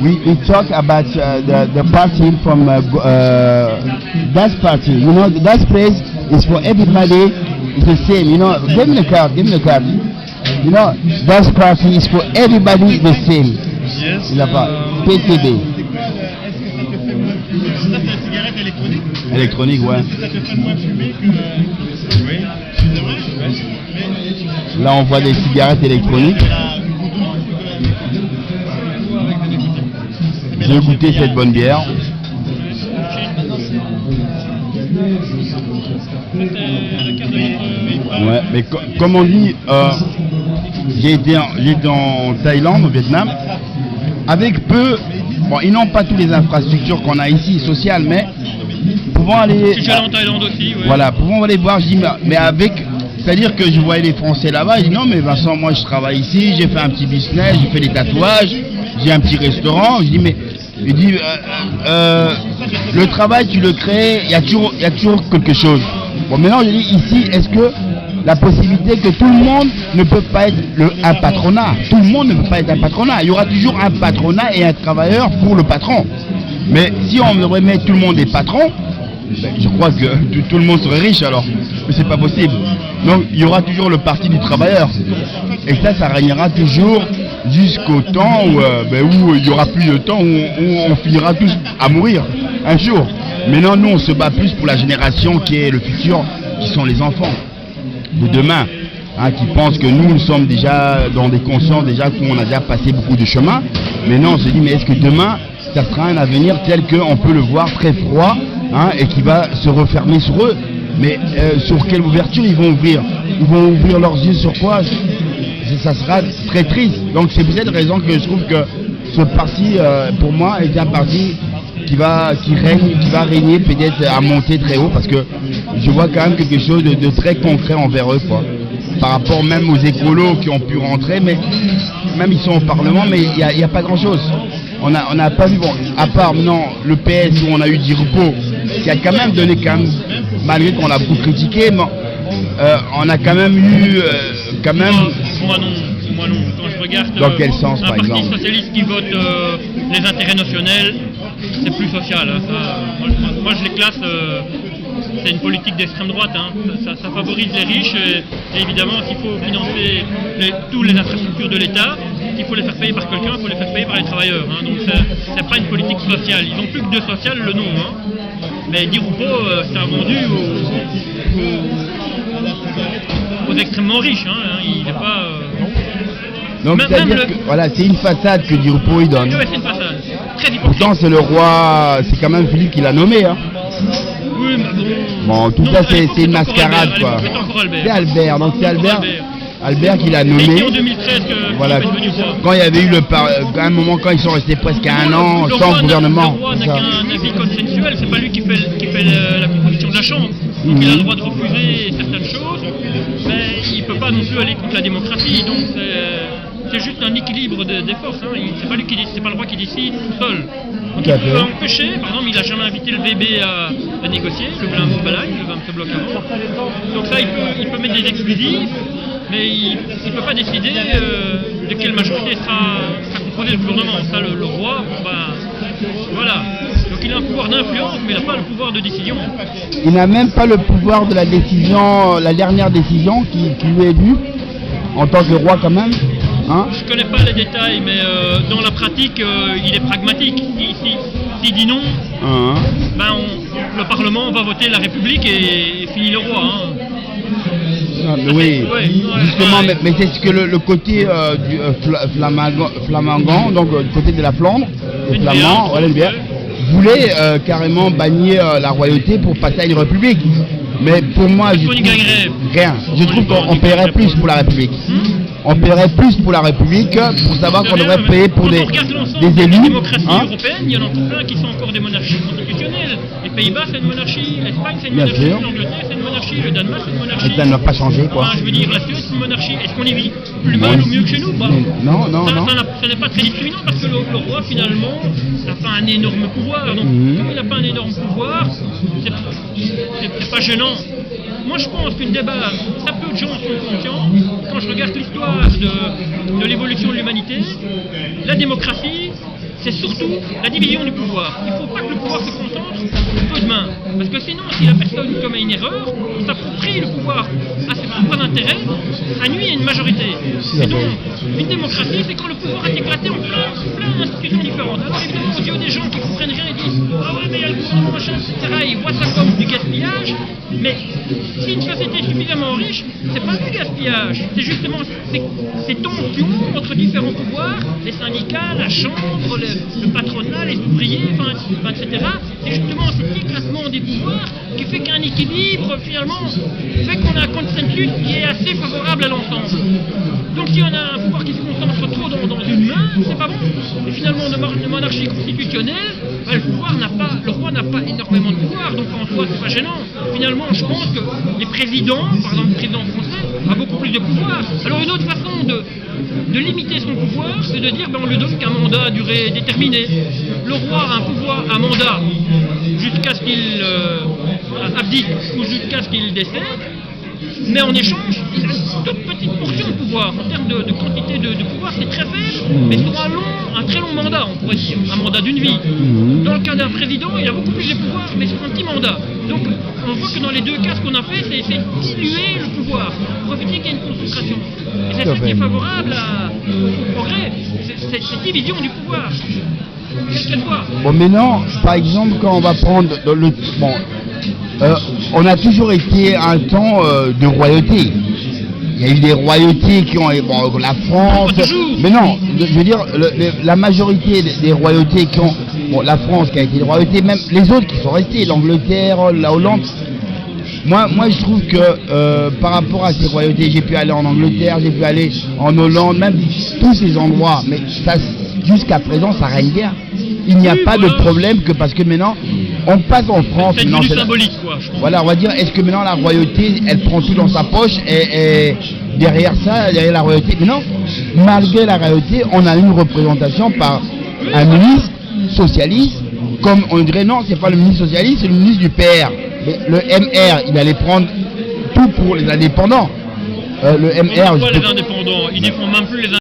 we talk about the party from that party. You know, that place is for everybody. It's the same. You know, give me the card. Give me the card. You know, that party is for everybody the same. Yes. Il a pas PTB. Ça, c'est la cigarette électronique. Électronique, ouais. Ça te fait moins fumer que... Oui. C'est vrai. Mais... Là, on voit des cigarettes électroniques. J'ai goûté cette bonne bière. Ouais, mais comme on dit, j'ai été en Thaïlande, au Vietnam, avec peu. Bon, ils n'ont pas toutes les infrastructures qu'on a ici, sociales, mais pouvant aller. Je suis allé en Thaïlande aussi, ouais. Voilà, pouvant aller voir, je dis, mais avec. C'est-à-dire que je voyais les Français là-bas, je dis non, mais Vincent, moi je travaille ici, j'ai fait un petit business, j'ai fait des tatouages, j'ai un petit restaurant. Je dis, mais. Il dit, le travail, tu le crées, il y a toujours quelque chose. Bon, maintenant, je dis ici, est-ce que la possibilité que tout le monde ne peut pas être un patronat, tout le monde ne peut pas être un patronat. Il y aura toujours un patronat et un travailleur pour le patron. Mais si on devrait mettre tout le monde des patrons, ben, je crois que tout le monde serait riche alors. Mais c'est pas possible. Donc il y aura toujours le parti du travailleur. Et ça régnera toujours jusqu'au temps où il y aura plus de temps, où on finira tous à mourir un jour. Maintenant, nous, on se bat plus pour la génération qui est le futur, qui sont les enfants de demain, hein, qui pensent que nous sommes déjà dans des consciences, déjà qu'on a déjà passé beaucoup de chemin. Maintenant, on se dit, mais est-ce que demain, ça sera un avenir tel qu'on peut le voir très froid, hein, et qui va se refermer sur eux? Mais sur quelle ouverture ils vont ouvrir? Ils vont ouvrir leurs yeux sur quoi? Ça sera très triste. Donc c'est pour cette raison que je trouve que ce parti, pour moi, est un parti qui va régner peut-être à monter très haut, parce que je vois quand même quelque chose de très concret envers eux, quoi. Par rapport même aux écolos qui ont pu rentrer, mais même ils sont au Parlement, mais il n'y a pas grand-chose. On n'a pas vu, bon, à part maintenant le PS où on a eu Di Rupo, qui a quand même donné, malgré qu'on l'a beaucoup critiqué, mais, on a quand même eu, Moi non. Quand je regarde dans quel sens, par exemple? Un parti socialiste qui vote les intérêts nationaux, c'est plus social. Hein, ça. Moi je les classe, c'est une politique d'extrême droite. Hein. Ça favorise les riches et évidemment s'il faut financer toutes les infrastructures de l'État, il faut les faire payer par quelqu'un, il faut les faire payer par les travailleurs. Hein. Donc c'est pas une politique sociale. Ils ont plus que de social le nom. Hein. Mais Di Rupo, c'est un vendu aux extrêmement riches. Hein. Il n'est pas... Donc c'est-à-dire que voilà, c'est une façade que Di Rupo il donne. Ouais, c'est une façade. Très hypocrite. Pourtant c'est le roi, c'est quand même Philippe qui l'a nommé. Hein. Oui, mais bon, tout ça c'est une mascarade, quoi. C'est Albert, donc c'est Albert qui l'a nommé. En 2013 voilà. Quand il y avait eu à un moment quand ils sont restés presque un an sans gouvernement. Le roi n'a qu'un avis consensuel, c'est pas lui qui fait la composition de la Chambre. Donc il a le droit de refuser certaines choses, mais il peut pas non plus aller contre la démocratie. Donc c'est juste un équilibre des forces. Hein. C'est pas lui c'est pas le roi qui décide tout seul. Donc il peut empêcher. Par exemple, il a jamais invité le VB à négocier, le Vlaam Balagne, le Vlaam se bloque avant. Donc ça, il peut mettre des exclusifs. Mais il ne peut pas décider de quelle majorité sera composé le gouvernement. Ça, le roi, bon, voilà. Donc il a un pouvoir d'influence, mais il n'a pas le pouvoir de décision. Il n'a même pas le pouvoir de la décision, la dernière décision qui lui est due, en tant que roi quand même. Hein? Je ne connais pas les détails, mais dans la pratique, il est pragmatique. S'il dit non, le Parlement va voter la République et finit le roi. Hein. Oui, justement, mais c'est ce que le côté du Flamingant, donc du côté de la Flandre, les Flamands, voilà, voulait carrément bannir la royauté pour passer à une république. Mais pour moi, je trouve rien. Je trouve qu'on paierait plus pour la République. On paierait plus pour la République pour savoir qu'on devrait payer pour des élus. Les démocraties européennes, il y en a encore plein qui sont encore des monarchies constitutionnelles. Les Pays-Bas, c'est une monarchie. L'Espagne, c'est une monarchie. L'Angleterre, c'est une monarchie. Le Danemark, c'est une monarchie. Et ça n'a pas changé, quoi. Enfin, je veux dire, la Suède, c'est une monarchie. Est-ce qu'on y vit plus mal ou mieux que chez nous? Non. Ça n'est pas très discriminant parce que le roi, finalement, n'a pas un énorme pouvoir. Donc, comme il n'a pas un énorme pouvoir, c'est pas gênant. Moi, je pense qu'une débat, très peu de gens sont conscients. Quand je regarde l'histoire de l'évolution de l'humanité, la démocratie, c'est surtout la division du pouvoir. Il ne faut pas que le pouvoir se concentre peu de mains. Parce que sinon, si la personne commet une erreur, on s'approprie le pouvoir à ses propres intérêts, ça nuit à une majorité. Et donc, une démocratie, c'est quand le pouvoir est éclaté en plein d'institutions différentes. Alors évidemment, aux yeux des gens qui comprennent rien et disent « Ah ouais, mais il y a le gouvernement machin, etc. » Ils voient ça comme du gaspillage. Mais si une société est suffisamment riche, c'est pas du gaspillage. C'est justement ces tensions entre différents pouvoirs, les syndicats, la chambre, le patronat, les ouvriers, etc. C'est justement cet éclatement des pouvoirs qui fait qu'un équilibre, finalement, fait qu'on a un consensus qui est assez favorable à l'ensemble. Donc si on a un pouvoir qui se concentre trop dans une main, c'est pas bon. Et finalement, de monarchie constitutionnelle, le roi n'a pas énormément de pouvoir, donc en soi, c'est pas gênant. Finalement, je pense que les présidents, par exemple le président français, a beaucoup plus de pouvoir. Alors une autre façon de limiter son pouvoir, c'est de dire on lui donne qu'un mandat à durée déterminée. Le roi a un mandat jusqu'à ce qu'il abdique ou jusqu'à ce qu'il décède, mais en échange, il a une toute petite portion de pouvoir. En termes de quantité de pouvoir, c'est très faible, mais sur un très long mandat, on pourrait dire, un mandat d'une vie. Dans le cas d'un président, il a beaucoup plus de pouvoir, mais sur un petit mandat. Donc, on voit que dans les deux cas, ce qu'on a fait, c'est diluer le pouvoir, pour éviter qu'il y ait une concentration. Et c'est ça qui est favorable au progrès, cette division du pouvoir. Quelquefois. Bon, maintenant, par exemple, quand on va prendre on a toujours été un temps de royauté. Il y a eu des royautés qui ont... la France... Mais non, je veux dire, la majorité des royautés qui ont... la France qui a été une royauté, même les autres qui sont restés, l'Angleterre, la Hollande... Moi, je trouve que par rapport à ces royautés, j'ai pu aller en Angleterre, j'ai pu aller en Hollande, même tous ces endroits, mais jusqu'à présent, ça règne bien. Il n'y a pas de problème que parce que maintenant, on passe en France. C'est devenu symbolique, quoi. Voilà, on va dire, est-ce que maintenant la royauté, elle prend tout dans sa poche et derrière ça, derrière la royauté, mais non, malgré la royauté, on a une représentation par un ministre socialiste, comme on dirait, non, c'est pas le ministre socialiste, c'est le ministre du PR. Mais le MR, il allait prendre tout pour les indépendants. Le MR... Les indépendants, ils ne défendent même plus les indépendants.